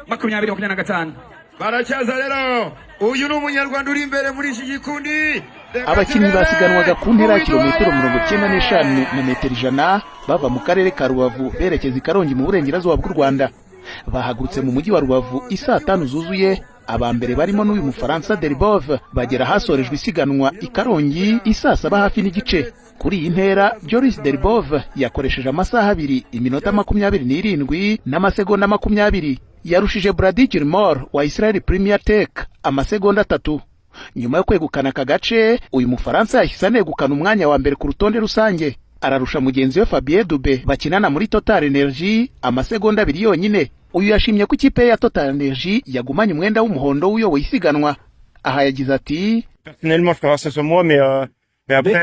2025 baracyaza rero uyu ni umunyarwanda uri imbere muri iki gikundi. Abakinnyi basiganwaga ku ntera ya kilometero 95 na metero 100 bava mu karere ka Rubavu berekeza i Karongi mu burengerazuba bw'u Rwanda. Bahagurutse mu mujyi wa Rubavu isaa 5 zuzuye. Abambere barimo n'uyu Mufaransa Delibov bagera hasorejwe isiganwa i Karongi isaa 7 hafi n'igice. Kuri iyi ntera Joris Delibov yakoresheje amasaha 2 iminota 27 n'amasegonda 20. Yarushije Brady Gilmore wa Israel Premier Tech amasegonda 3. Nyuma yo kwegukana aka gace, uyu Mufaransa yahise anegukana umwanya wa mbere ku rutonde rusange. Ararusha mugenzi we Fabien Dube bakinana muri Total Energy amasegonda 2 yonyine. Uyu yashimye ko ikipe ya Total Energy yagumanye umwenda w'umuhondo w'uyoboye isiganwa. Aha yagize ati: Personnellement, je peux avoir ça sur moi, mais après,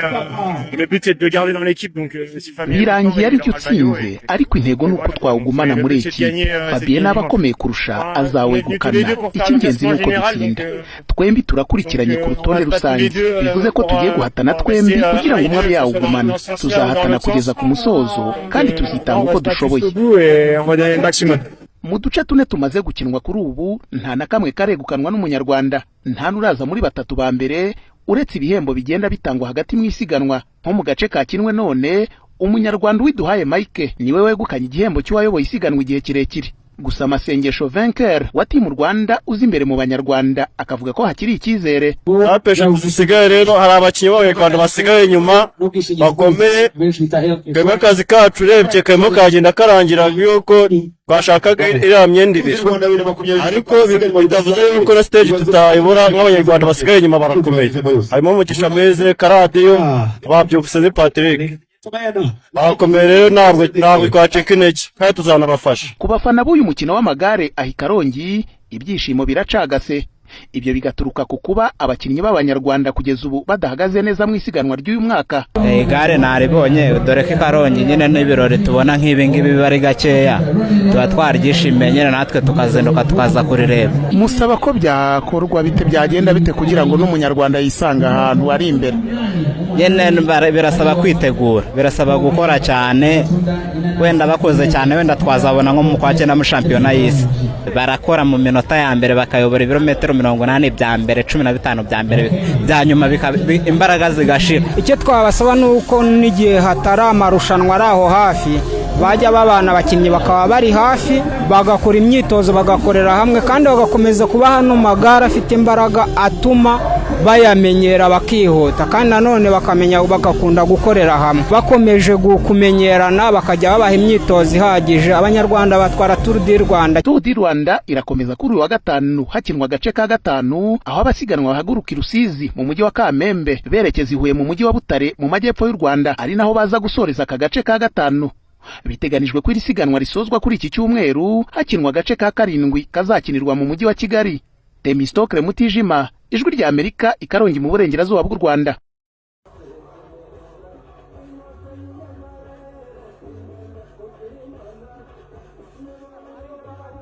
le but c'est de le garder dans l'équipe, donc si Fabien birangiye ari cyo tsinze, ariko intego nuko twawugumana muri iki. Fabien n'abakomeye kurusha azawegukana. Icy'ingenzi nuko dutsinda. Twembi turakurikiranye ku rutonde rusange. Bivuze ko tugiye guhatana twembi kugira ngo umwe abe yawugumana. Tuzahatana kugeza ku musozo kandi tuzitanga uko dushoboye. Mu duce tune tumaze gukinwa kuri ubu nta na kamwe karegukanwa n'umunyarwanda. Nta nuraza muri batatu ba mbere uretse ibihembo bigenda bitangwa hagati mu isiganwa. Nko mu gace kakinwe none umunyarwanda Widuhaye Mike niwe wegukanye igihembo cy'uwayoboye isiganwa igihe kirekire. Gusa Masengesho Venker wa Team Rwanda uzi imbere mu banyarwanda akavuga ko hakiri icyizere. Apesha gusigaye rero hari abakinnyi b'Abanyarwanda basigaye nyuma bakomeye. Twebwe akazi kacu urebye karimo kagenda karangira yuko bashakaga iriya myenda ibiri, ariko bidavuze yuko na stage tutayibura nk'Abanyarwanda basigaye nyuma barakomeye. Harimo Mugisha Meze, Karadiyo, Babyukuseze Patrick. Bakomeye rero ntabwo twacika intege kandi tuzanabafasha. Ku bafana b'uyu mukino w'amagare ahi Karongi ibyishimo biracagase. Ibyo bigaturuka ku kuba abakinnyi b'Abanyarwanda kugeza ubu badahagaze neza mu isiganwa ry'uyu mwaka. Igare naribonye dore ko Karongi nyine n'ibirori tubona nk'ibi ngibi bari gakeya, tuba twarigishimiye nyine natwe tukazenduka tukaza kurireba. Musaba ko byakorwa bite byagenda bite kugira ngo n'umunyarwanda yisanga ahantu ari imbere? Nyine birasaba kwitegura, birasaba gukora cyane, wenda bakoze cyane wenda twazabona nko mu kwakira mu shampiyona y'isi. Barakora mu minota ya mbere bakayobora ibirometero 80 bya mbere, 15 bya mbere, bya nyuma imbaraga zigashira. Icyo twabasaba nuko n'igihe hatari amarushanwa araho hafi bajya babana abakinnyi bakaba bari hafi bagakora imyitozo bagakorera hamwe kandi bagakomeza kuba hano magara afite imbaraga atuma bayamenyera bakihuta kandi nanone bakamenya bagakunda gukorera hamwe. Bakomeje kumenyerana bakajya babaha imyitozo ihagije. Abanyarwanda batwara Tour du Rwanda. Tour du Rwanda irakomeza kuri wa gatanu hakinwa gace ka gatanu aho abasiganwa bahaguruka Rusizi mu mujyi wa Kamembe berekeza Huye mu mujyi wa Butare mu majyepfo y'u Rwanda, ari naho baza gusoreza aka gace ka gatanu. Biteganijwe ko iri siganwa risozwa kuri iki cyumweru hakinwa agace ka 7 kazakinirwa mu mujyi wa Kigali. Temistokle Mutijima, Ijwi ry'Amerika i Karongi mu burengerazuba bw'u Rwanda.